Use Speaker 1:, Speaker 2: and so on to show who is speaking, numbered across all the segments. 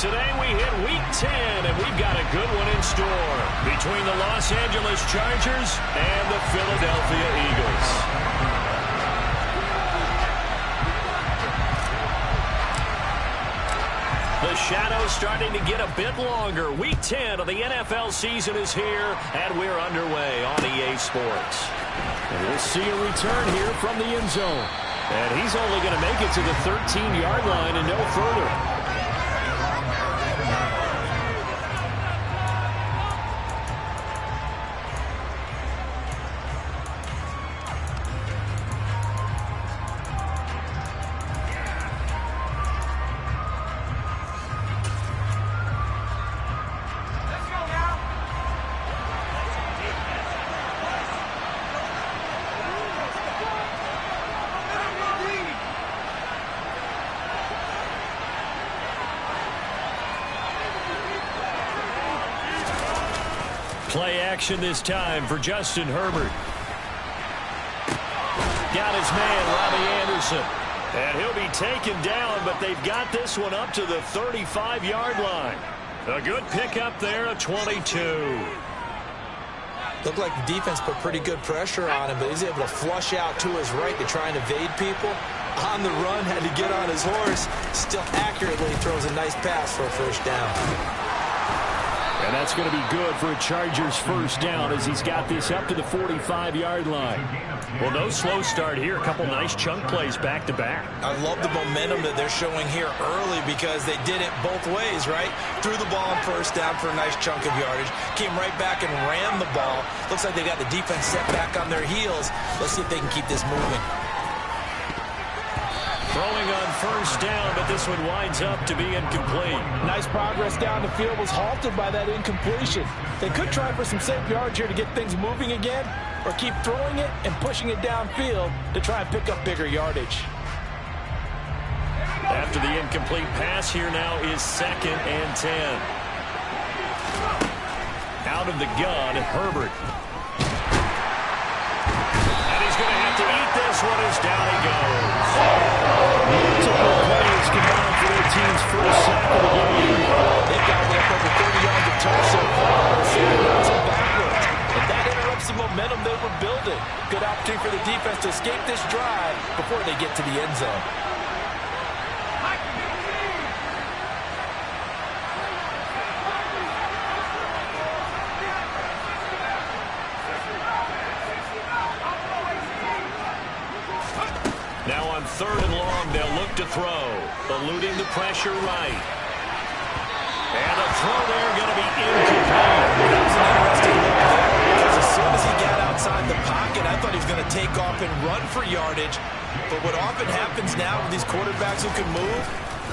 Speaker 1: Today we hit Week 10, and we've got a good one in store between the Los Angeles Chargers and the Philadelphia Eagles. The shadow's starting to get a bit longer. Week 10 of the NFL season is here, and we're underway on EA Sports.
Speaker 2: And we'll see a return here from the end zone.
Speaker 1: And he's only going to make it to the 13-yard line and no further. Play action this time for Justin Herbert. Got his man, Robbie Anderson. And he'll be taken down, but they've got this one up to the 35-yard line. A good pickup there at 22.
Speaker 3: Looked like the defense put pretty good pressure on him, but he's able to flush out to his right to try and evade people. On the run, had to get on his horse. Still accurately throws a nice pass for a first down.
Speaker 2: And that's going to be good for a Chargers first down as he's got this up to the 45-yard line.
Speaker 1: Well, no slow start here. A couple nice chunk plays back-to-back.
Speaker 3: I love the momentum that they're showing here early because they did it both ways, right? Threw the ball on first down for a nice chunk of yardage. Came right back and ran the ball. Looks like they got the defense set back on their heels. Let's see if they can keep this moving.
Speaker 1: Throwing on first down, but this one winds up to be incomplete.
Speaker 4: Nice progress down the field was halted by that incompletion. They could try for some safe yards here to get things moving again, or keep throwing it and pushing it downfield to try and pick up bigger yardage.
Speaker 1: After the incomplete pass, here now is 2nd and 10. Out of the gun, Herbert. And he's going to have to eat this one as down he goes.
Speaker 2: Multiple plays combined for their team's first sack of the game.
Speaker 4: They've got up over 30 yards of turf so far. Some backwards. And that interrupts the momentum they were building. Good opportunity for the defense to escape this drive before they get to the end zone.
Speaker 1: Now on 3rd and long, they'll look to throw. Eluding the pressure right. And a throw there going to be incomplete.
Speaker 3: That was an interesting look there because as soon as he got outside the pocket, I thought he was going to take off and run for yardage. But what often happens now with these quarterbacks who can move,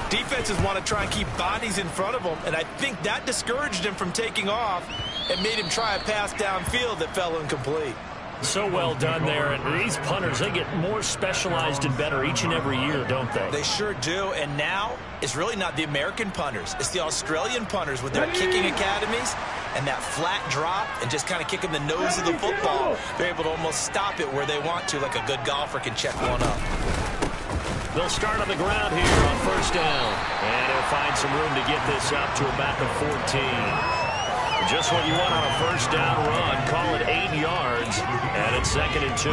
Speaker 3: defenses want to try and keep bodies in front of them, and I think that discouraged him from taking off and made him try a pass downfield that fell incomplete.
Speaker 1: So well done there. And these punters, they get more specialized and better each and every year, don't they?
Speaker 3: They sure do. And now it's really not the American punters. It's the Australian punters with their kicking academies and that flat drop and just kind of kicking the nose of the football. They're able to almost stop it where they want to, like a good golfer can check one up.
Speaker 1: They'll start on the ground here on first down. And he'll find some room to get this up to about the 14. Just what you want on a first down run. Call it 8 yards, and it's 2nd and 2.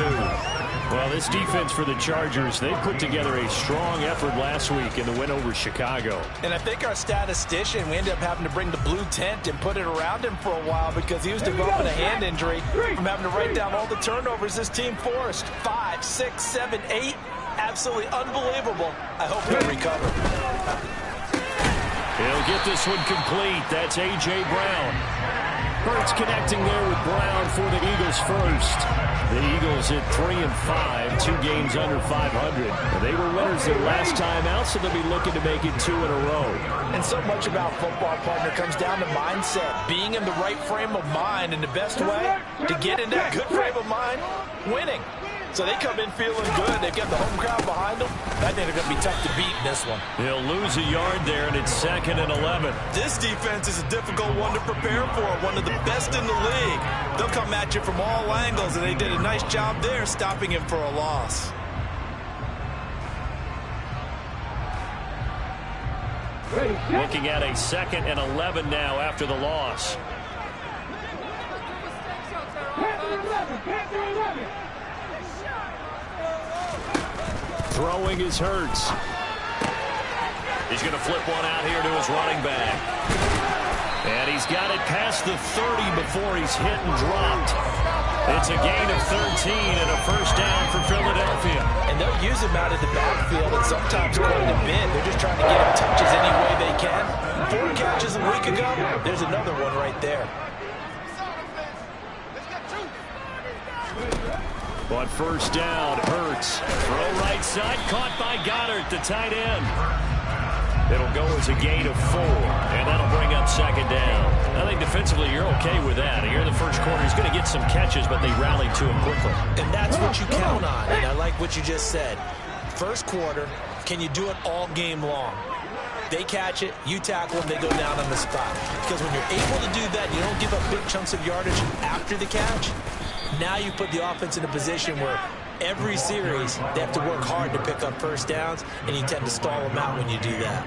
Speaker 2: Well, this defense for the Chargers, they put together a strong effort last week in the win over Chicago.
Speaker 4: And I think our statistician, we ended up having to bring the blue tent and put it around him for a while because he was developing a hand injury from having to write down all the turnovers this team forced. 5, 6, 7, 8. Absolutely unbelievable. I hope he'll recover.
Speaker 1: He'll get this one complete. That's A.J. Brown.
Speaker 2: Hurts connecting there with Brown for the Eagles first.
Speaker 1: The Eagles at 3-5, 2 games under 500. They were winners their last time out, so they'll be looking to make it 2 in a row.
Speaker 4: And so much about football, partner, comes down to mindset. Being in the right frame of mind, and the best way to get in that good frame of mind, winning. So they come in feeling good. They've got the home crowd behind them. I think they're going to be tough to beat in this one.
Speaker 1: They'll lose a yard there, and it's 2nd and 11.
Speaker 3: This defense is a difficult one to prepare for, one of the best in the league. They'll come at you from all angles, and they did a nice job there stopping him for a loss.
Speaker 1: Looking at a 2nd and 11 now after the loss.
Speaker 2: Throwing is Hurts.
Speaker 1: He's going to flip one out here to his running back. And he's got it past the 30 before he's hit and dropped. It's a gain of 13 and a first down for Philadelphia.
Speaker 4: And they'll use him out of the backfield and sometimes quite a bit. They're just trying to get him touches any way they can. 4 catches a week ago. There's another one right there.
Speaker 2: On first down, Hurts.
Speaker 1: Throw right side, caught by Goddard, the tight end. It'll go as a gain of 4, and that'll bring up 2nd down. I think defensively you're okay with that. Here in the first quarter, he's going to get some catches, but they rallied to him quickly.
Speaker 4: And that's what you count on, and I like what you just said. First quarter, can you do it all game long? They catch it, you tackle them, they go down on the spot. Because when you're able to do that, you don't give up big chunks of yardage after the catch. Now you put the offense in a position where every series they have to work hard to pick up first downs, and you tend to stall them out when you do that.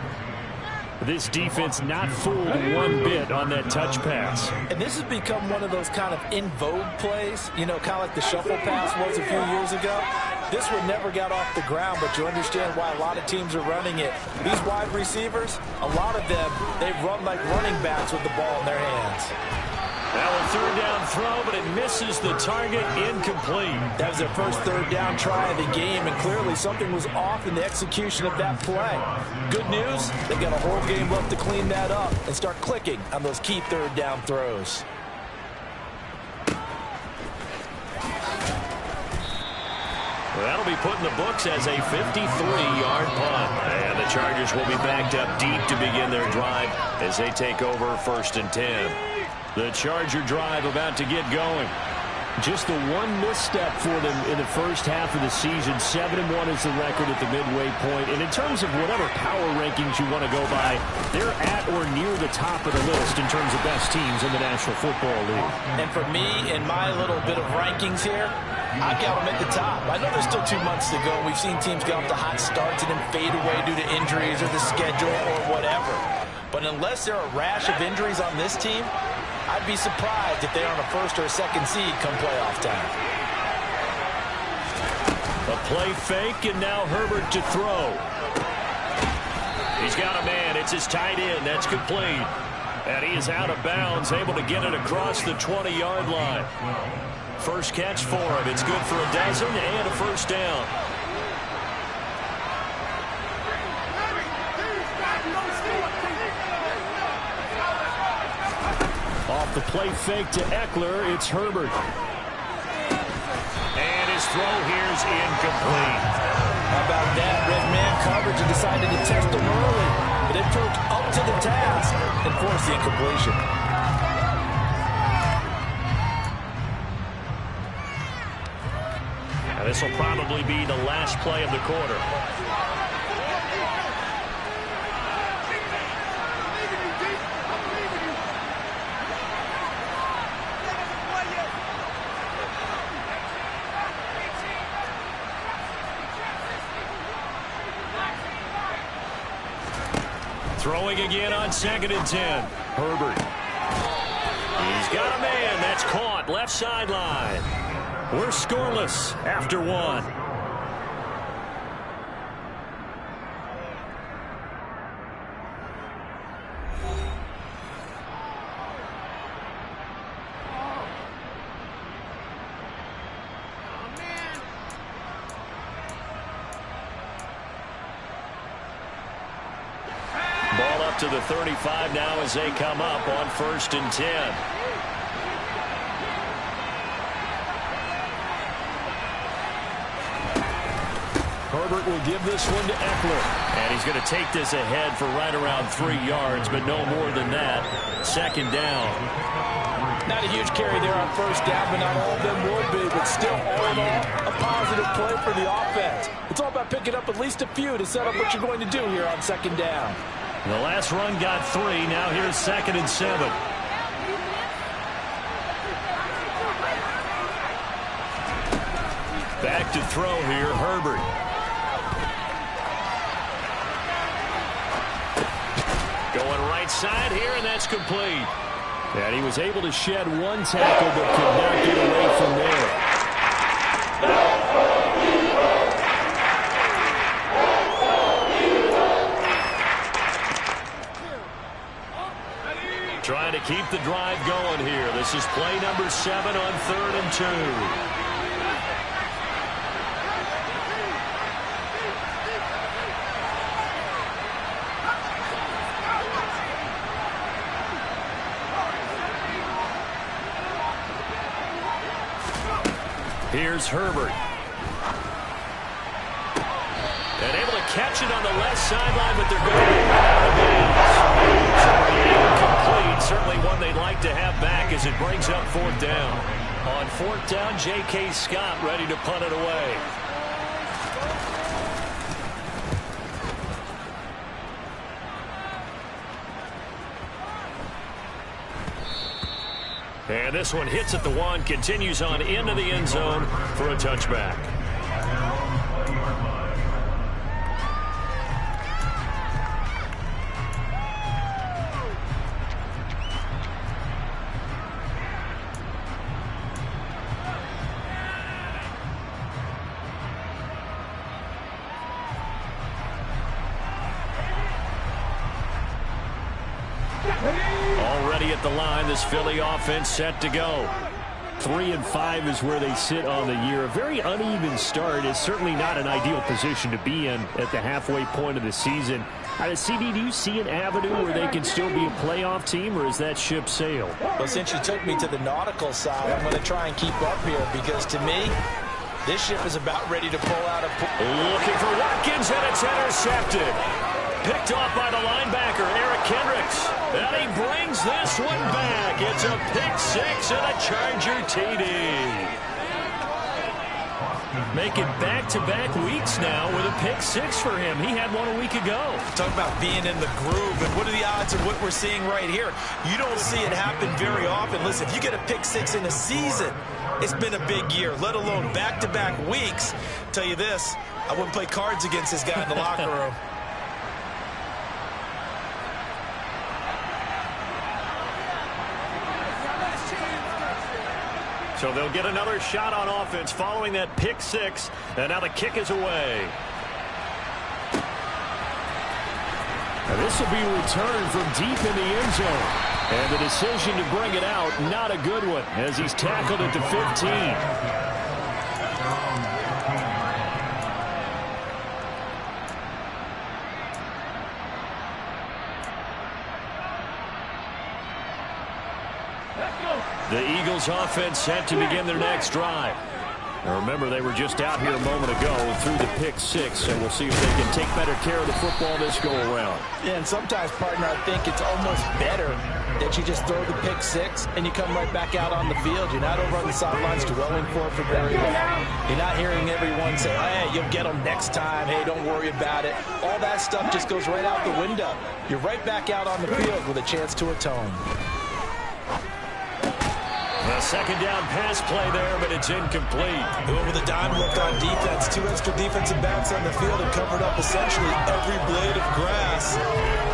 Speaker 2: This defense not fooled one bit on that touch pass.
Speaker 4: And this has become one of those kind of in vogue plays, you know, kind of like the shuffle pass was a few years ago. This one never got off the ground, but you understand why a lot of teams are running it. These wide receivers, a lot of them, they run like running backs with the ball in their hands.
Speaker 1: Now a 3rd down throw, but it misses the target, incomplete.
Speaker 4: That was their first 3rd down try of the game, and clearly something was off in the execution of that play. Good news, they got a whole game left to clean that up and start clicking on those key 3rd down throws.
Speaker 1: Well, that'll be put in the books as a 53-yard punt. And the Chargers will be backed up deep to begin their drive as they take over 1st and 10. The Charger drive about to get going.
Speaker 2: Just the one misstep for them in the first half of the season. 7-1 is the record at the midway point. And in terms of whatever power rankings you want to go by, they're at or near the top of the list in terms of best teams in the National Football League.
Speaker 4: And for me, in my little bit of rankings here, I got them at the top. I know there's still 2 months to go. We've seen teams get off to hot starts and then fade away due to injuries or the schedule or whatever. But unless there are a rash of injuries on this team, I'd be surprised if they're on a 1st or a 2nd seed come playoff time.
Speaker 1: A play fake, and now Herbert to throw. He's got a man. It's his tight end. That's complete. And he is out of bounds, able to get it across the 20-yard line. First catch for him. It's good for a dozen and a first down.
Speaker 2: Off the play fake to Eckler, it's Herbert.
Speaker 1: And his throw here's incomplete.
Speaker 4: How about that? Red man coverage and decided to test him early. But it proved up to the task and forced the incompletion.
Speaker 1: Now this will probably be the last play of the quarter. Throwing again on 2nd and 10.
Speaker 2: Herbert.
Speaker 1: He's got a man. That's caught. Left sideline. We're scoreless after 1. Ball up to the 35 now as they come up on 1st and 10.
Speaker 2: Herbert will give this one to Eckler.
Speaker 1: And he's going to take this ahead for right around 3 yards, but no more than that. 2nd down.
Speaker 4: Not a huge carry there on first down, but not all of them will be. But still, all in all, a positive play for the offense. It's all about picking up at least a few to set up what you're going to do here on 2nd down.
Speaker 1: The last run got 3. Now here's 2nd and 7. Back to throw here, Herbert. right side here, and that's complete.
Speaker 2: And he was able to shed one tackle, but could not get away from there.
Speaker 1: Trying to keep the drive going here. This is play number 7 on 3rd and 2. Here's Herbert. And able to catch it on the left sideline, but they're going to be out of bounds. Incomplete. Certainly one they'd like to have back as it brings up 4th down. On 4th down, J.K. Scott ready to punt it away. And this one hits at the 1, continues on into the end zone for a touchback. Already at the line, this Philly offense set to go.
Speaker 2: 3-5 is where they sit on the year. A very uneven start is certainly not an ideal position to be in at the halfway point of the season. CD, do you see an avenue where they can still be a playoff team, or is that ship sailed?
Speaker 4: Well, since you took me to the nautical side, I'm going to try and keep up here because to me, this ship is about ready to pull out a...
Speaker 1: Looking for Watkins, and it's intercepted. Picked off by the linebacker, Eric Kendricks. And he brings this one back. It's a pick 6 and a Charger TD.
Speaker 2: Making back-to-back weeks now with a pick 6 for him. He had one a week ago.
Speaker 3: Talk about being in the groove, and what are the odds of what we're seeing right here? You don't see it happen very often. Listen, if you get a pick 6 in a season, it's been a big year, let alone back-to-back weeks. Tell you this, I wouldn't play cards against this guy in the locker room.
Speaker 1: So they'll get another shot on offense following that pick 6. And now the kick is away.
Speaker 2: And this will be returned from deep in the end zone. And the decision to bring it out, not a good one, as he's tackled at the 15.
Speaker 1: The Eagles offense set to begin their next drive. Now remember, they were just out here a moment ago through the pick 6, and we'll see if they can take better care of the football this go around.
Speaker 4: Yeah, and sometimes, partner, I think it's almost better that you just throw the pick 6 and you come right back out on the field. You're not over on the sidelines dwelling for very long. You're not hearing everyone say, hey, you'll get them next time. Hey, don't worry about it. All that stuff just goes right out the window. You're right back out on the field with a chance to atone.
Speaker 1: A second down pass play there, but it's incomplete.
Speaker 3: With a dime look on defense, 2 extra defensive backs on the field and covered up essentially every blade of grass.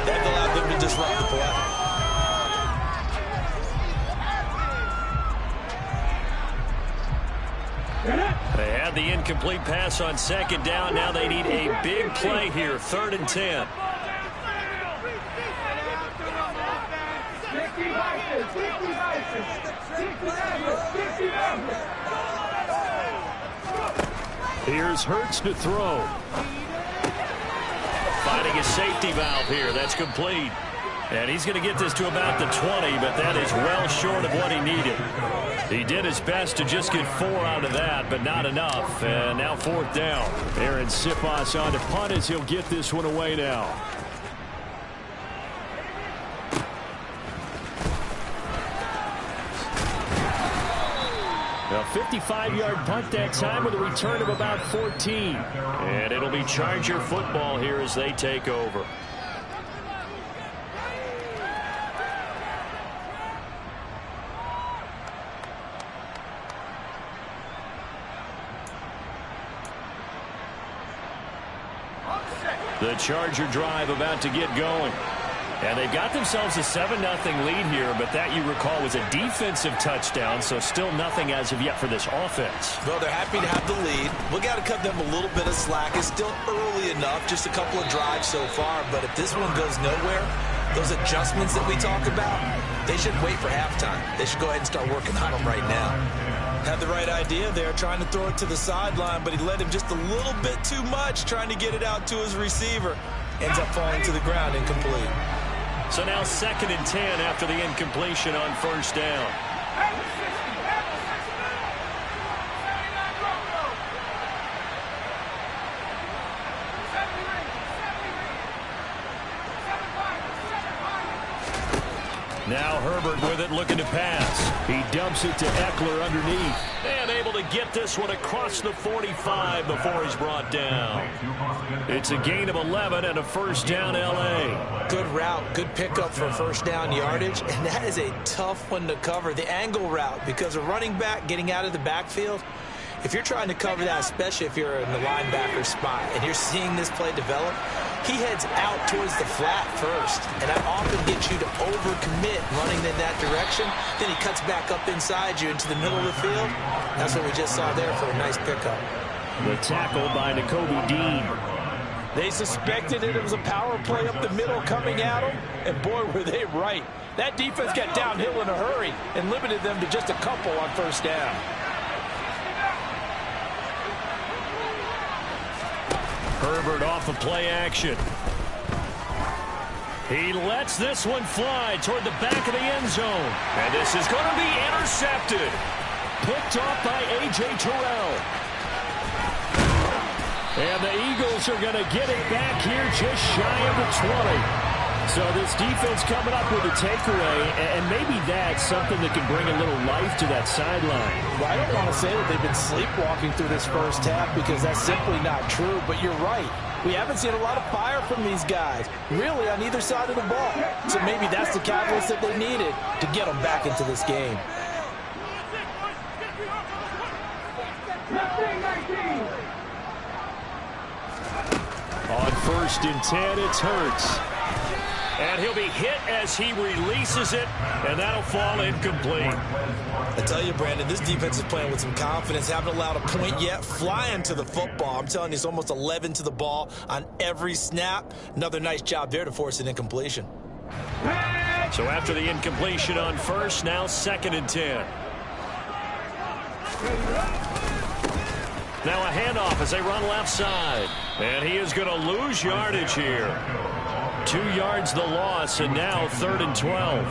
Speaker 3: That allowed them to disrupt the play.
Speaker 1: They had the incomplete pass on second down. Now they need a big play here, 3rd and 10.
Speaker 2: Here's Hurts to throw.
Speaker 1: Finding a safety valve here. That's complete. And he's going to get this to about the 20, but that is well short of what he needed. He did his best to just get 4 out of that, but not enough. And now 4th down.
Speaker 2: Aaron Siposs on to punt as he'll get this one away now. A 55-yard punt that time with a return of about 14.
Speaker 1: And it'll be Charger football here as they take over. The Charger drive about to get going.
Speaker 2: And they've got themselves a 7-0 lead here, but that, you recall, was a defensive touchdown, so still nothing as of yet for this offense.
Speaker 3: Well, they're happy to have the lead. We got to cut them a little bit of slack. It's still early enough, just a couple of drives so far, but if this one goes nowhere, those adjustments that we talk about, they shouldn't wait for halftime. They should go ahead and start working on them right now. Had the right idea there, trying to throw it to the sideline, but he led him just a little bit too much, trying to get it out to his receiver. Ends up falling to the ground, incomplete.
Speaker 2: So now 2nd and 10 after the incompletion on 1st down. Now Herbert with it, looking to pass. He dumps it to Eckler underneath.
Speaker 1: And able to get this one across the 45 before he's brought down.
Speaker 2: It's a gain of 11 and a 1st down, L.A.
Speaker 3: Good route, good pickup for 1st down yardage, and that is a tough one to cover, the angle route, because a running back getting out of the backfield, if you're trying to cover that, especially if you're in the linebacker spot, and you're seeing this play develop, he heads out towards the flat first, and that often gets you to overcommit running in that direction. Then he cuts back up inside you into the middle of the field. That's what we just saw there for a nice pickup.
Speaker 2: The tackle by Nakobe Dean.
Speaker 4: They suspected it was a power play up the middle coming at them, and boy, were they right. That defense got downhill in a hurry and limited them to just a couple on 1st down.
Speaker 2: Herbert off of play action. He lets this one fly toward the back of the end zone.
Speaker 1: And this is going to be intercepted.
Speaker 2: Picked off by A.J. Terrell. And the Eagles are going to get it back here just shy of the 20. So this defense coming up with a takeaway, and maybe that's something that can bring a little life to that sideline.
Speaker 4: Well, I don't want to say that they've been sleepwalking through this 1st half because that's simply not true, but you're right. We haven't seen a lot of fire from these guys, really, on either side of the ball. So maybe that's the catalyst that they needed to get them back into this game.
Speaker 2: On 1st and 10, it's Hurts.
Speaker 1: And he'll be hit as he releases it, and that'll fall incomplete.
Speaker 3: I tell you, Brandon, this defense is playing with some confidence. Haven't allowed a point yet. Flying to the football. I'm telling you, it's almost 11 to the ball on every snap. Another nice job there to force an incompletion.
Speaker 1: So after the incompletion on 1st, now 2nd and 10. Now a handoff as they run left side. And he is going to lose yardage here.
Speaker 2: 2 yards the loss, and now 3rd and 12.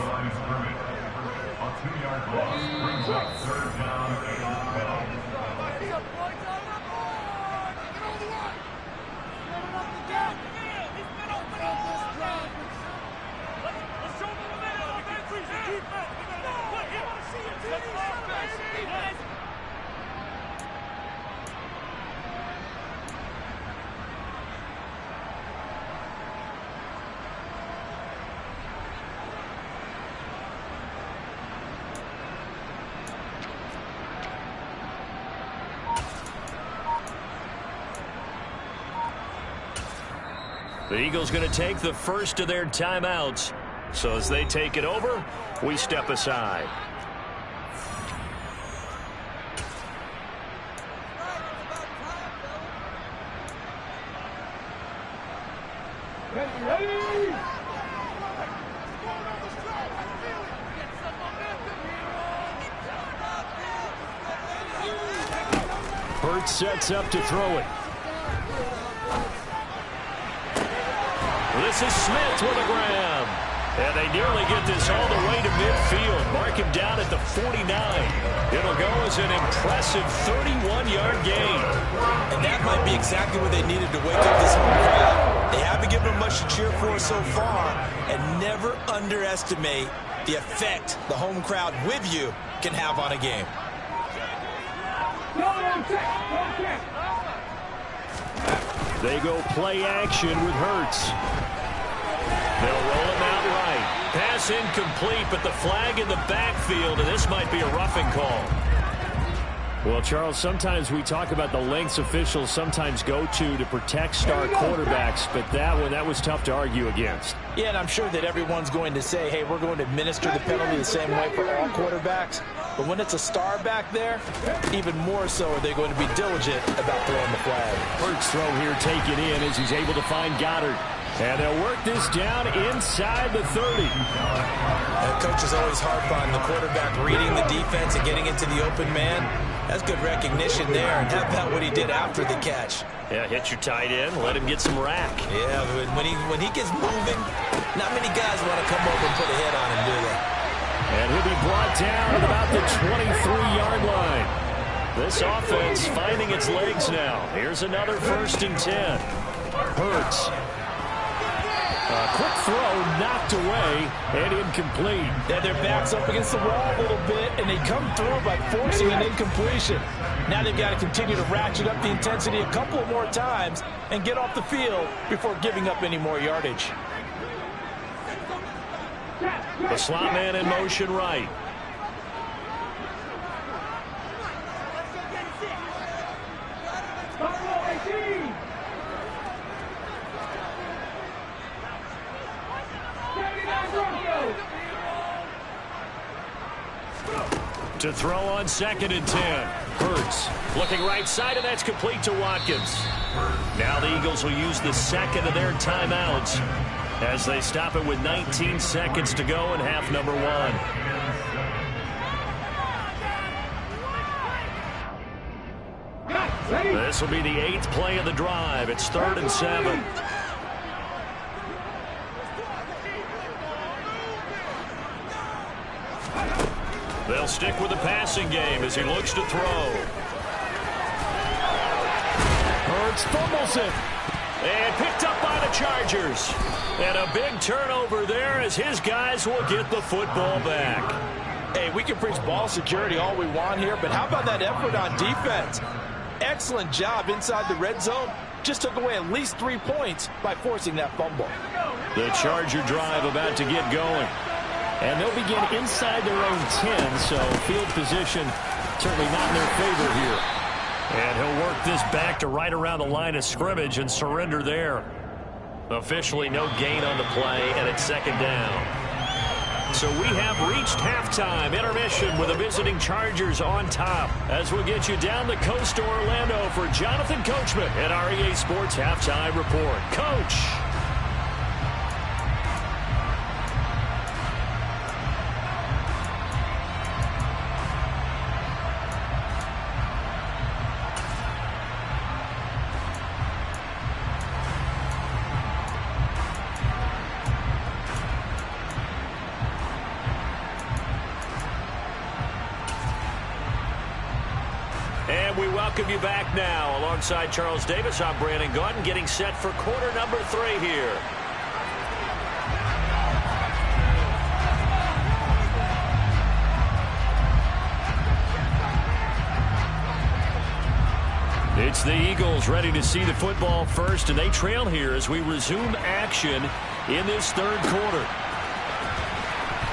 Speaker 1: The Eagles going to take the first of their timeouts. So as they take it over, we step aside.
Speaker 2: Hurts sets up to throw it.
Speaker 1: This is Smith with a grab. And they nearly get this all the way to midfield. Mark him down at the 49. It'll go as an impressive 31-yard gain.
Speaker 3: And that might be exactly what they needed to wake up this home crowd. They haven't given them much to cheer for so far. And never underestimate the effect the home crowd with you can have on a game.
Speaker 2: They go play action with Hurts.
Speaker 1: They'll roll him out right. Pass incomplete, but the flag in the backfield, and this might be a roughing call.
Speaker 2: Well, Charles, sometimes we talk about the lengths officials sometimes go to protect star quarterbacks, but that was tough to argue against.
Speaker 4: Yeah, and I'm sure that everyone's going to say, hey, we're going to administer the penalty the same way for all quarterbacks. But when it's a star back there, even more so are they going to be diligent about throwing the flag.
Speaker 2: First throw here taken in as he's able to find Goddard. And they'll work this down inside the 30.
Speaker 3: Coach is always hard on the quarterback reading the defense and getting into the open man. That's good recognition there. And how about what he did after the catch?
Speaker 1: Yeah, hit your tight end, let him get some rack.
Speaker 3: Yeah, when he gets moving, not many guys want to come over and put a hit on him, do they?
Speaker 2: And he'll be brought down at about the 23-yard line. This offense finding its legs now. Here's another 1st and 10. Hurts. A quick throw knocked away and incomplete.
Speaker 4: Yeah, their back's up against the wall a little bit, and they come through by forcing an incompletion. Now they've got to continue to ratchet up the intensity a couple more times and get off the field before giving up any more yardage.
Speaker 1: The slot man in motion right. To throw on 2nd and 10. Hurts looking right side, and that's complete to Watkins. Now the Eagles will use the 2nd of their timeouts as they stop it with 19 seconds to go in half number 1. This will be the 8th play of the drive. It's 3rd and 7. They'll stick with the passing game as he looks to throw.
Speaker 2: Hurts fumbles it.
Speaker 1: And picked up by the Chargers. And a big turnover there as his guys will get the football back.
Speaker 4: Hey, we can preach ball security all we want here, but how about that effort on defense? Excellent job inside the red zone. Just took away at least 3 points by forcing that fumble.
Speaker 1: The Charger drive about to get going.
Speaker 2: And they'll begin inside their own 10, so field position certainly not in their favor here.
Speaker 1: And he'll work this back to right around the line of scrimmage and surrender there. Officially no gain on the play, and it's 2nd down. So we have reached halftime intermission with the visiting Chargers on top. As we'll get you down the coast to Orlando for Jonathan Coachman at our EA Sports Halftime Report. Coach. We welcome you back now. Alongside Charles Davis, I'm Brandon Gaudin, getting set for quarter number 3 here. It's the Eagles ready to see the football first, and they trail here as we resume action in this 3rd quarter.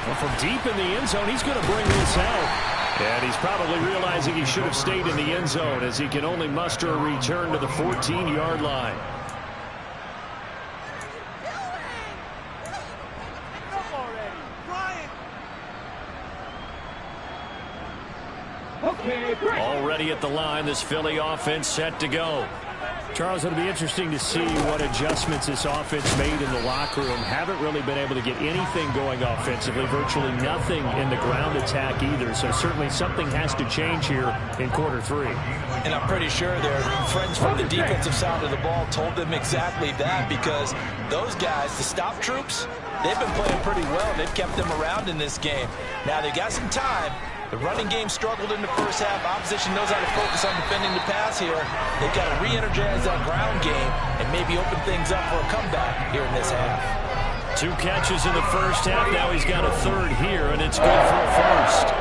Speaker 2: Well, from deep in the end zone, he's going to bring this out.
Speaker 1: And he's probably realizing he should have stayed in the end zone as he can only muster a return to the 14-yard line. Already at the line, this Philly offense set to go.
Speaker 2: Charles, it'll be interesting to see what adjustments this offense made in the locker room. Haven't really been able to get anything going offensively, virtually nothing in the ground attack either. So certainly something has to change here in quarter 3.
Speaker 4: And I'm pretty sure their friends from the defensive side of the ball told them exactly that, because those guys, the stop troops, they've been playing pretty well. They've kept them around in this game. Now they got some time. The running game struggled in the first half. Opposition knows how to focus on defending the pass here. They've got to re-energize that ground game and maybe open things up for a comeback here in this half.
Speaker 1: 2 catches in the first half. Now he's got a 3rd here, and it's good for a 1st.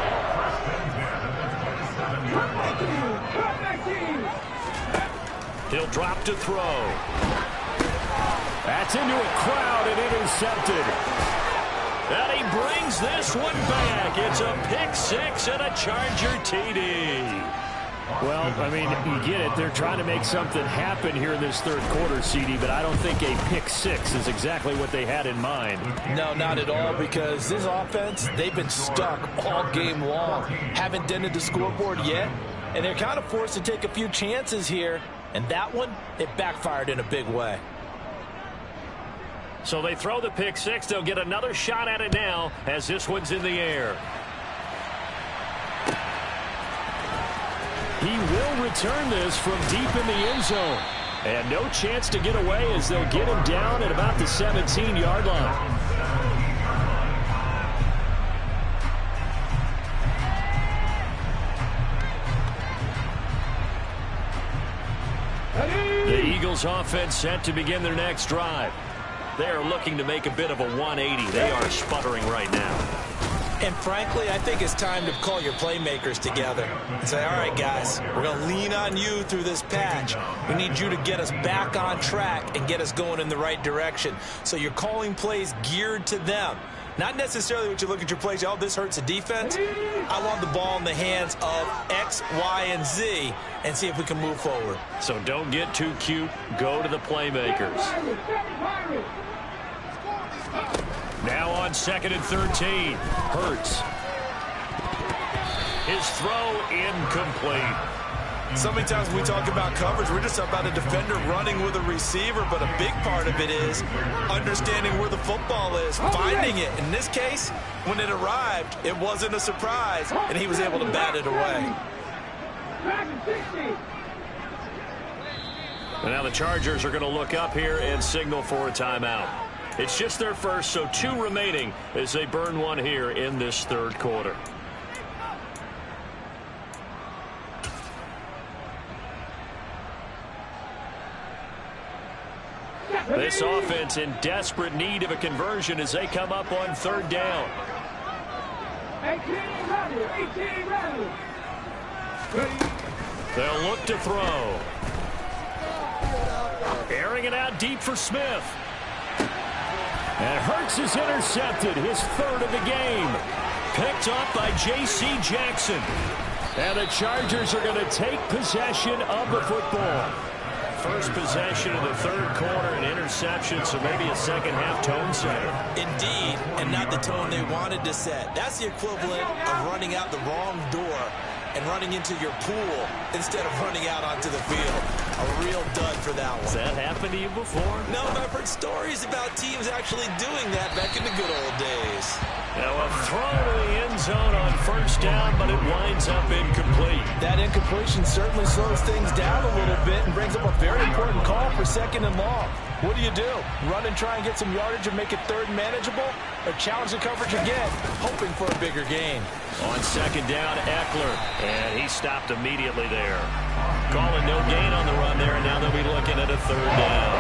Speaker 1: He'll drop to throw.
Speaker 2: That's into a crowd and intercepted.
Speaker 1: And he brings this one back. It's a pick 6 and a Charger TD.
Speaker 2: Well, I mean, you get it. They're trying to make something happen here in this third quarter, CD, but I don't think a pick six is exactly what they had in mind.
Speaker 4: No, not at all, because this offense, they've been stuck all game long. Haven't dented the scoreboard yet, and they're kind of forced to take a few chances here, and that one, it backfired in a big way.
Speaker 1: So they throw the pick six. They'll get another shot at it now as this one's in the air.
Speaker 2: He will return this from deep in the end zone. And no chance to get away as they'll get him down at about the 17-yard line.
Speaker 1: The Eagles offense set to begin their next drive. They are looking to make a bit of a 180. They are sputtering right now.
Speaker 4: And frankly, I think it's time to call your playmakers together and say, all right, guys, we're going to lean on you through this patch. We need you to get us back on track and get us going in the right direction. So you're calling plays geared to them. Not necessarily what you look at your plays, oh, this hurts the defense. I want the ball in the hands of X, Y, and Z and see if we can move forward.
Speaker 1: So don't get too cute. Go to the playmakers. Now on 2nd and 13. Hurts. His throw incomplete.
Speaker 3: So many times when we talk about coverage, we're just about a defender running with a receiver, but a big part of it is understanding where the football is, finding it. In this case, when it arrived, it wasn't a surprise, and he was able to bat it away.
Speaker 1: And now the Chargers are going to look up here and signal for a timeout. It's just their first, so 2 remaining as they burn one here in this third quarter. This offense in desperate need of a conversion as they come up on 3rd down. They'll look to throw. Airing it out deep for Smith. And Hurts is intercepted, his 3rd of the game. Picked off by J.C. Jackson. And the Chargers are going to take possession of the football. First possession of the third quarter, an interception, so maybe a second-half tone setter.
Speaker 4: Indeed, and not the tone they wanted to set. That's the equivalent of running out the wrong door and running into your pool instead of running out onto the field. A real dud for that one.
Speaker 1: Has that happened to you before?
Speaker 4: No, but I've heard stories about teams actually doing that back in the good old days.
Speaker 1: Now a throw to the end zone on 1st down, but it winds up incomplete.
Speaker 4: That incompletion certainly slows things down a little bit and brings up a very important call for 2nd and long. What do? Run and try and get some yardage and make it 3rd manageable? Or challenge the coverage again, hoping for a bigger gain?
Speaker 1: On 2nd down, Eckler, and he stopped immediately there. Calling no gain on the run there, and now they'll be looking at a 3rd down.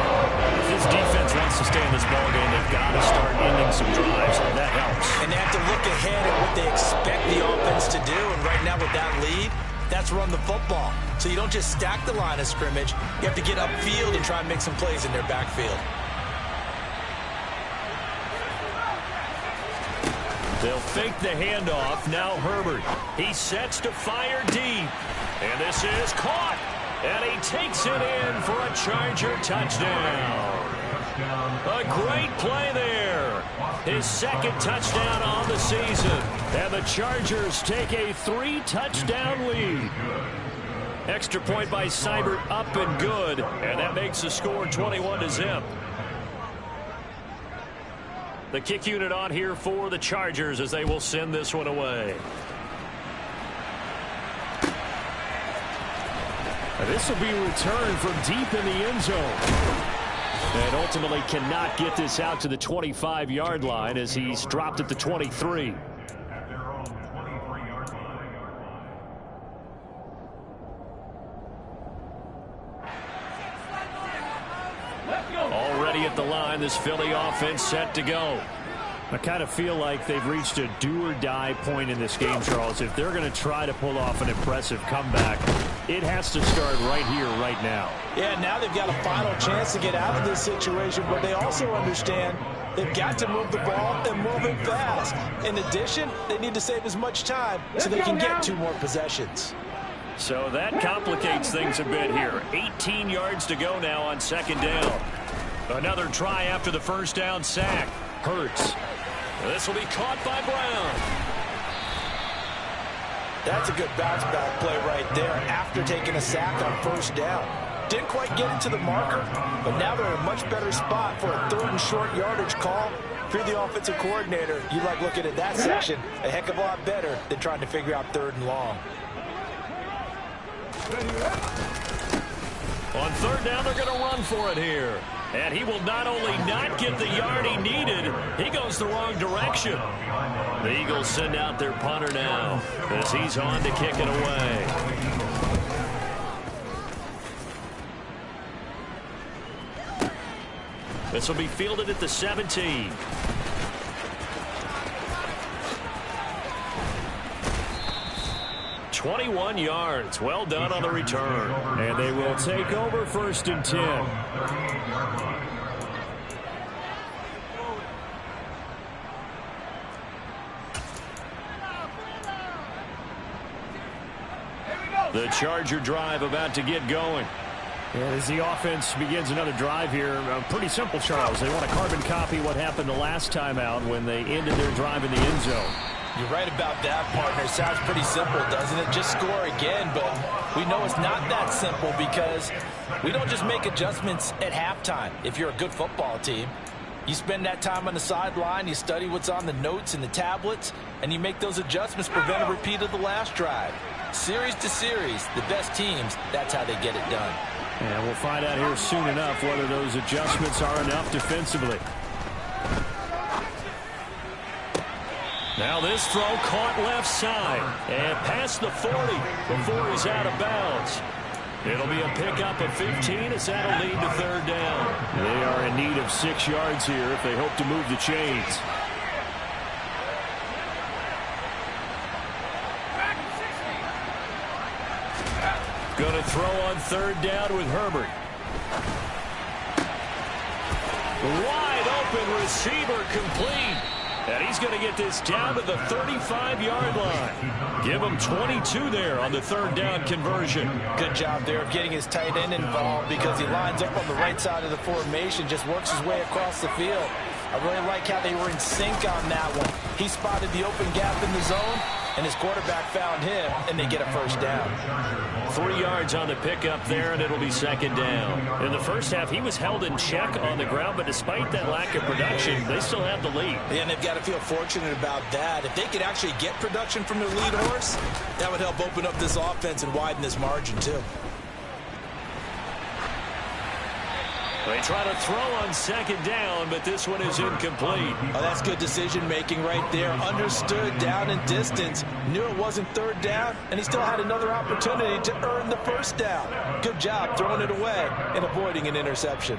Speaker 1: If this defense wants to stay in this ballgame, they've got to start ending some drives. That helps.
Speaker 4: And they have to look ahead at what they expect the offense to do, and right now with that lead, that's run the football. So you don't just stack the line of scrimmage. You have to get upfield and try and make some plays in their backfield.
Speaker 1: They'll fake the handoff. Now Herbert. He sets to fire deep. And this is caught. And he takes it in for a Charger touchdown. A great play there. His 2nd touchdown on the season. And the Chargers take a 3-touchdown lead. Extra point by Seibert up and good. And that makes the score 21-0. The kick unit on here for the Chargers as they will send this one away.
Speaker 2: And this will be returned from deep in the end zone. And ultimately cannot get this out to the 25-yard line as he's dropped at the 23.
Speaker 1: Already at the line, this Philly offense set to go.
Speaker 2: I kind of feel like they've reached a do-or-die point in this game, Charles. If they're going to try to pull off an impressive comeback, it has to start right here, right now.
Speaker 4: Yeah, now they've got a final chance to get out of this situation, but they also understand they've got to move the ball and move it fast. In addition, they need to save as much time so they can get 2 more possessions.
Speaker 1: So that complicates things a bit here. 18 yards to go now on second down. Another try after the first down sack. Hurts. This will be caught by Brown.
Speaker 4: That's a good bounce back play right there after taking a sack on first down. Didn't quite get it to the marker, but now they're in a much better spot for a third and short yardage call. If you're the offensive coordinator, you like looking at that section a heck of a lot better than trying to figure out third and long.
Speaker 1: On third down, they're going to run for it here. And he will not only not get the yard he needed, he goes the wrong direction. The Eagles send out their punter now as he's on to kick it away. This will be fielded at the 17. "21 yards. Well done on the return."
Speaker 2: And they will take over first and 10.
Speaker 1: The Charger drive about to get going.
Speaker 2: And as the offense begins another drive here, pretty simple, Charles. They want to carbon copy what happened the last time out when they ended their drive in the end zone.
Speaker 4: You're right about that, partner. Sounds pretty simple, doesn't it? Just score again, but we know it's not that simple because we don't just make adjustments at halftime. If you're a good football team, you spend that time on the sideline, you study what's on the notes and the tablets, and you make those adjustments, prevent a repeat of the last drive. Series to series, the best teams, that's how they get it done.
Speaker 2: And we'll find out here soon enough whether those adjustments are enough defensively.
Speaker 1: Now this throw caught left side and past the 40 before he's out of bounds. It'll be a pickup of 15 as that'll lead to third down.
Speaker 2: They are in need of 6 yards here if they hope to move the chains.
Speaker 1: Going to throw on third down with Herbert. Wide open receiver complete. And he's going to get this down to the 35-yard line. Give him 22 there on the third down conversion.
Speaker 4: Good job there of getting his tight end involved because he lines up on the right side of the formation, just works his way across the field. I really like how they were in sync on that one. He spotted the open gap in the zone, and his quarterback found him, and they get a first down.
Speaker 1: 3 yards on the pickup there, and it'll be second down. In the first half, he was held in check on the ground, but despite that lack of production, they still have the lead.
Speaker 3: Yeah, and they've got to feel fortunate about that. If they could actually get production from their lead horse, that would help open up this offense and widen this margin, too.
Speaker 1: They try to throw on second down, but this one is incomplete.
Speaker 3: Oh, that's good decision-making right there. Understood down and distance. Knew it wasn't third down, and he still had another opportunity to earn the first down. Good job throwing it away and avoiding an interception.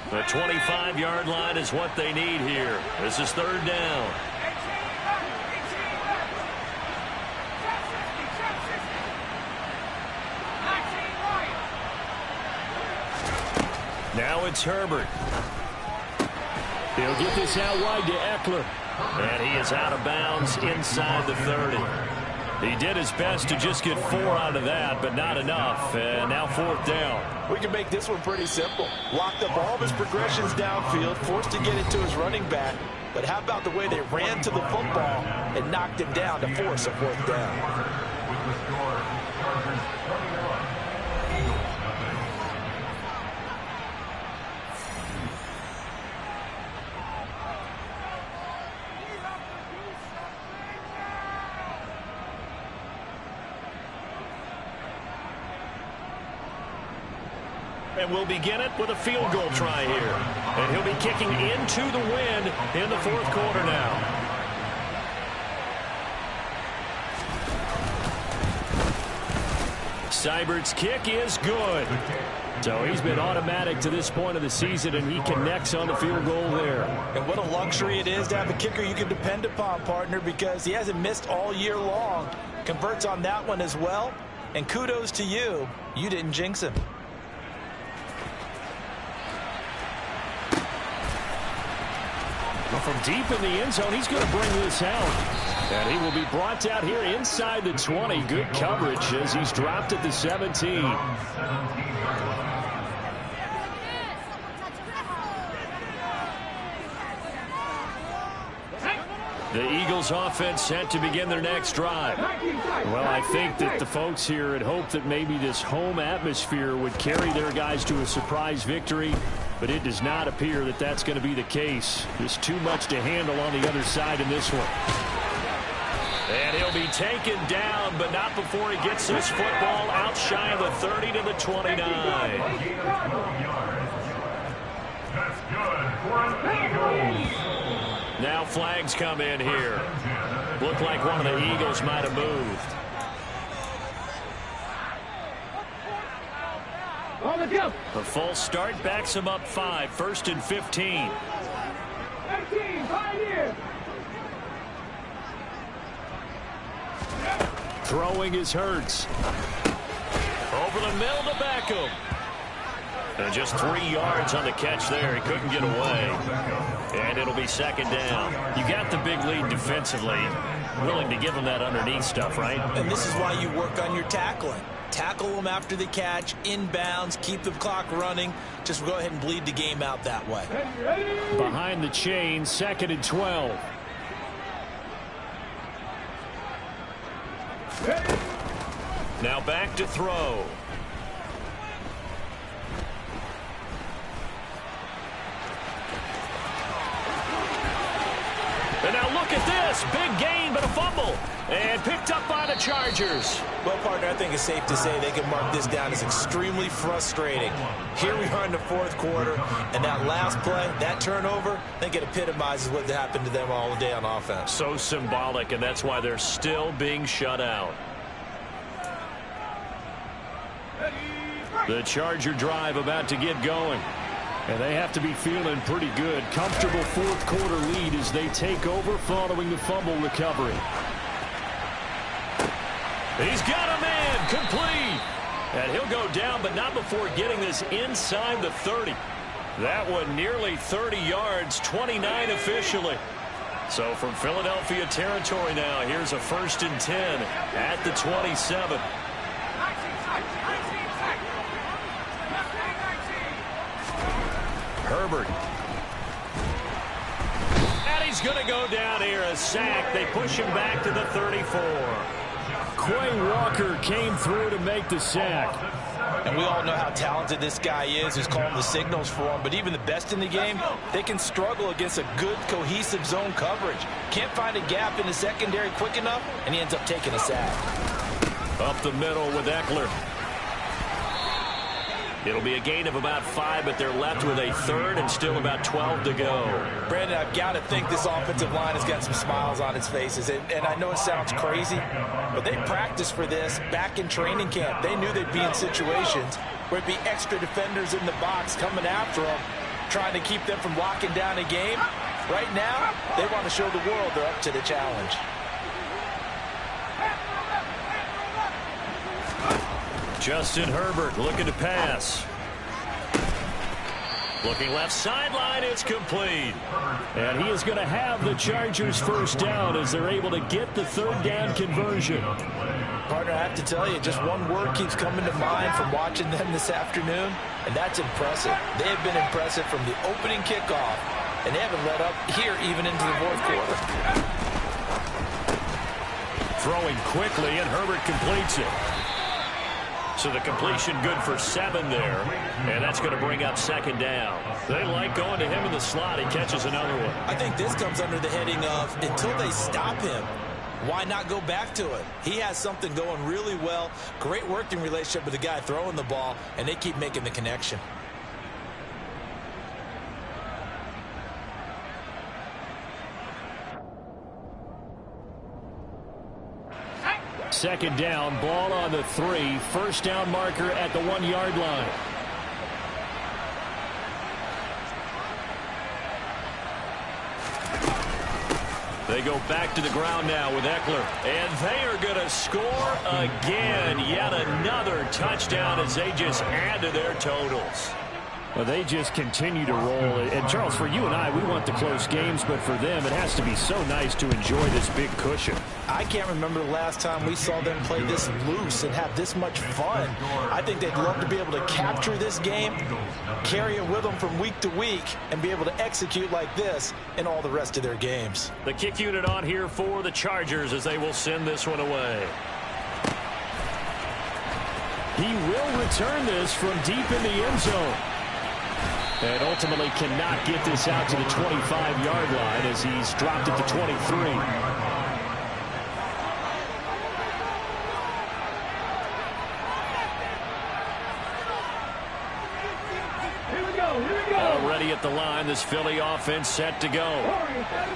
Speaker 1: The 25-yard line is what they need here. This is third down. Now it's Herbert.
Speaker 2: He'll get this out wide to Eckler.
Speaker 1: And he is out of bounds inside the 30. He did his best to just get 4 out of that, but not enough. And now fourth down.
Speaker 4: We can make this one pretty simple. Locked up all of his progressions downfield, forced to get it to his running back. But how about the way they ran to the football and knocked him down to force a fourth down?
Speaker 1: And we'll begin it with a field goal try here. And he'll be kicking into the wind in the fourth quarter now. Seibert's kick is good.
Speaker 2: So he's been automatic to this point of the season, and he connects on the field goal there.
Speaker 4: And what a luxury it is to have a kicker you can depend upon, partner, because he hasn't missed all year long. Converts on that one as well. And kudos to you. You didn't jinx him.
Speaker 2: Well, from deep in the end zone, he's going to bring this out. And he will be brought out here inside the 20. Good coverage as he's dropped at the 17. The Eagles offense set to begin their next drive. Well, I think that the folks here had hoped that maybe this home atmosphere would carry their guys to a surprise victory, but it does not appear that that's going to be the case. There's too much to handle on the other side in this one.
Speaker 1: And he'll be taken down, but not before he gets this football out shy of the 30 to the 29.
Speaker 5: That's good for an Eagles.
Speaker 1: Now flags come in here. Looked like one of the Eagles might have moved. The false start backs him up 5, 1st and 15.
Speaker 2: Throwing is Hurts.
Speaker 1: Over the middle to Beckham. And just 3 yards on the catch there. He couldn't get away. And it'll be 2nd down. You got the big lead defensively. Willing to give him that underneath stuff, right?
Speaker 4: And this is why you work on your tackling. Tackle them after the catch, inbounds, keep the clock running. Just go ahead and bleed the game out that way.
Speaker 2: Behind the chain, 2nd and 12.
Speaker 1: Now back to throw. And now look at this. Big gain, but a fumble. And picked up by the Chargers.
Speaker 4: Well, partner, I think it's safe to say they can mark this down as extremely frustrating. Here we are in the 4th quarter, and that last play, that turnover, I think it epitomizes what happened to them all day on offense.
Speaker 1: So symbolic, and that's why they're still being shut out.
Speaker 2: The Charger drive about to get going. And they have to be feeling pretty good. Comfortable 4th quarter lead as they take over following the fumble recovery.
Speaker 1: He's got a man complete. And he'll go down, but not before getting this inside the 30. That one nearly 30 yards, 29 officially. So from Philadelphia territory now, here's a 1st and 10 at the 27. Herbert. And he's going to go down here, a sack. They push him back to the 34.
Speaker 2: Quay Walker came through to make the sack.
Speaker 4: And we all know how talented this guy is, who's calling the signals for him. But even the best in the game, they can struggle against a good, cohesive zone coverage. Can't find a gap in the secondary quick enough, and he ends up taking a sack.
Speaker 1: Up the middle with Eckler. It'll be a gain of about 5, but they're left with a 3rd and still about 12 to go.
Speaker 4: Brandon, I've got to think this offensive line has got some smiles on its faces. And I know it sounds crazy, but they practiced for this back in training camp. They knew they'd be in situations where it'd be extra defenders in the box coming after them, trying to keep them from locking down a game. Right now, they want to show the world they're up to the challenge.
Speaker 1: Justin Herbert looking to pass. Looking left sideline, it's complete.
Speaker 2: And he is going to have the Chargers 1st down as they're able to get the 3rd down conversion.
Speaker 4: Partner, I have to tell you, just one word keeps coming to mind from watching them this afternoon, and that's impressive. They have been impressive from the opening kickoff, and they haven't let up here even into the 4th quarter.
Speaker 1: Throwing quickly, and Herbert completes it. So the completion good for 7 there, and that's going to bring up 2nd down. They like going to him in the slot. He catches another one.
Speaker 4: I think this comes under the heading of until they stop him, why not go back to it? He has something going really well, great working relationship with the guy throwing the ball, and they keep making the connection.
Speaker 2: Second down, ball on the 3. 1st down marker at the 1-yard line.
Speaker 1: They go back to the ground now with Eckler. And they are going to score again. Yet another touchdown as they just add to their totals.
Speaker 2: Well, they just continue to roll. And, Charles, for you and I, we want the close games, but for them, it has to be so nice to enjoy this big cushion.
Speaker 4: I can't remember the last time we saw them play this loose and have this much fun. I think they'd love to be able to capture this game, carry it with them from week to week, and be able to execute like this in all the rest of their games.
Speaker 1: The kick unit on here for the Chargers as they will send this one away.
Speaker 2: He will return this from deep in the end zone. And ultimately cannot get this out to the 25-yard line as he's dropped at the 23.
Speaker 1: Already at the line, this Philly offense set to go.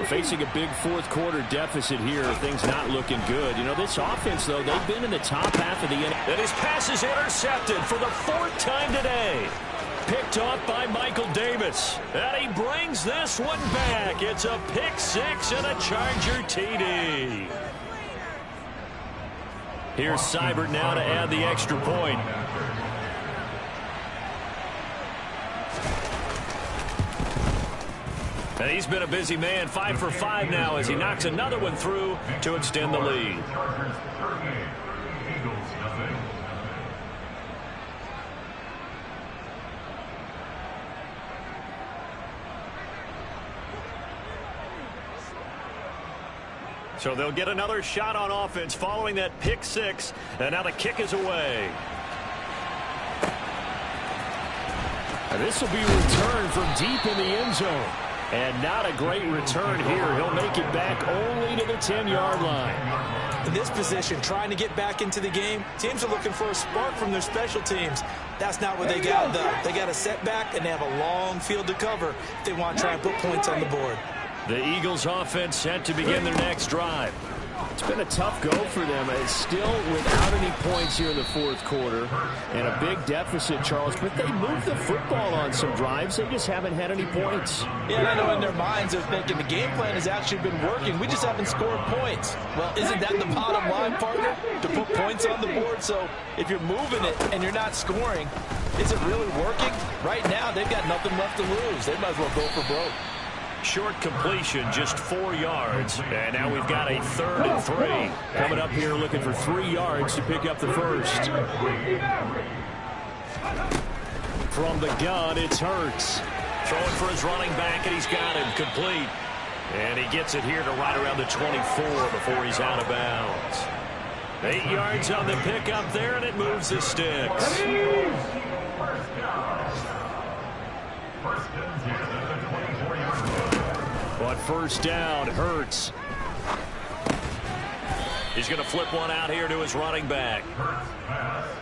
Speaker 2: Facing a big fourth quarter deficit here, things not looking good. You know, this offense, though, they've been in the top half of the inning.
Speaker 1: And his pass is intercepted for the 4th time today. Picked off by Michael Davis. And he brings this one back. It's a pick 6 and a Charger TD. Here's Seibert now to add the extra point. And he's been a busy man, 5 for 5 now as he knocks another one through to extend the lead. So they'll get another shot on offense following that pick 6, and now the kick is away.
Speaker 2: And this will be returned from deep in the end zone. And not a great return here. He'll make it back only to the 10-yard line.
Speaker 4: In this position, trying to get back into the game, teams are looking for a spark from their special teams. That's not what they got, though. They got a setback, and they have a long field to cover if they want to try and put points on the board.
Speaker 1: The Eagles offense set to begin their next drive.
Speaker 2: It's been a tough go for them. It's still without any points here in the fourth quarter and a big deficit, Charles. But they moved the football on some drives. They just haven't had any points.
Speaker 4: Yeah, and I know in their minds they're thinking the game plan has actually been working. We just haven't scored points. Well, isn't that the bottom line, partner? To put points on the board. So if you're moving it and you're not scoring, is it really working? Right now, they've got nothing left to lose. They might as well go for broke.
Speaker 1: Short completion, just 4 yards. And now we've got a 3rd and 3.
Speaker 2: Coming up here looking for 3 yards to pick up the first.
Speaker 1: From the gun, it's Hurts. Throwing for his running back, and he's got him complete. And he gets it here to right around the 24 before he's out of bounds. 8 yards on the pickup there, and it moves the sticks.
Speaker 2: On first down, Hurts.
Speaker 1: He's going to flip one out here to his running back.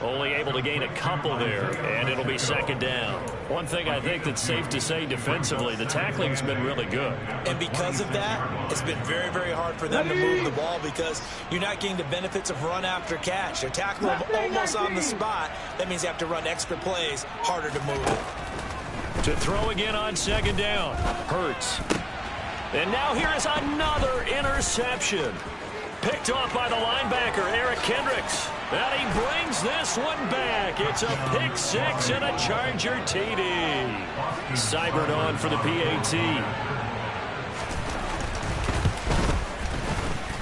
Speaker 1: Only able to gain a couple there, and it'll be 2nd down. One thing I think that's safe to say defensively, the tackling's been really good.
Speaker 4: And because of that, it's been very, very hard for them to move the ball because you're not getting the benefits of run after catch. They're tackling them almost on the spot. That means you have to run extra plays, harder to move it.
Speaker 1: To throw again on 2nd down. Hurts. And now here is another interception. Picked off by the linebacker, Eric Kendricks. And he brings this one back. It's a pick 6 and a Charger TD. Seibert on for the PAT.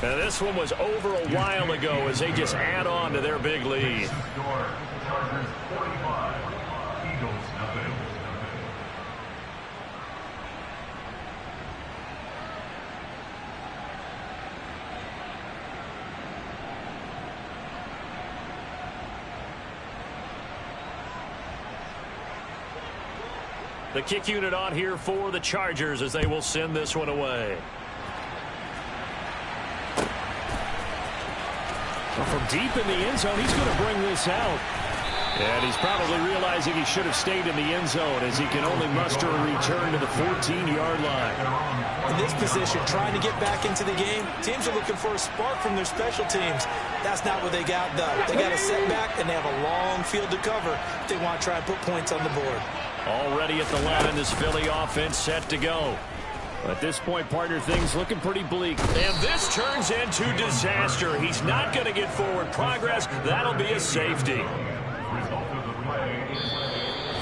Speaker 1: And this one was over a while ago as they just add on to their big lead.
Speaker 5: Chargers 45, Eagles nothing.
Speaker 1: The kick unit on here for the Chargers as they will send this one away.
Speaker 2: Well, from deep in the end zone, he's going to bring this out. And he's probably realizing he should have stayed in the end zone as he can only muster a return to the 14-yard line.
Speaker 4: In this position, trying to get back into the game, teams are looking for a spark from their special teams. That's not what they got, though. They got a setback, and they have a long field to cover if they want to try and put points on the board.
Speaker 1: Already at the line, this Philly offense set to go.
Speaker 2: At this point, partner, things looking pretty bleak.
Speaker 1: And this turns into disaster. He's not going to get forward progress. That'll be a safety.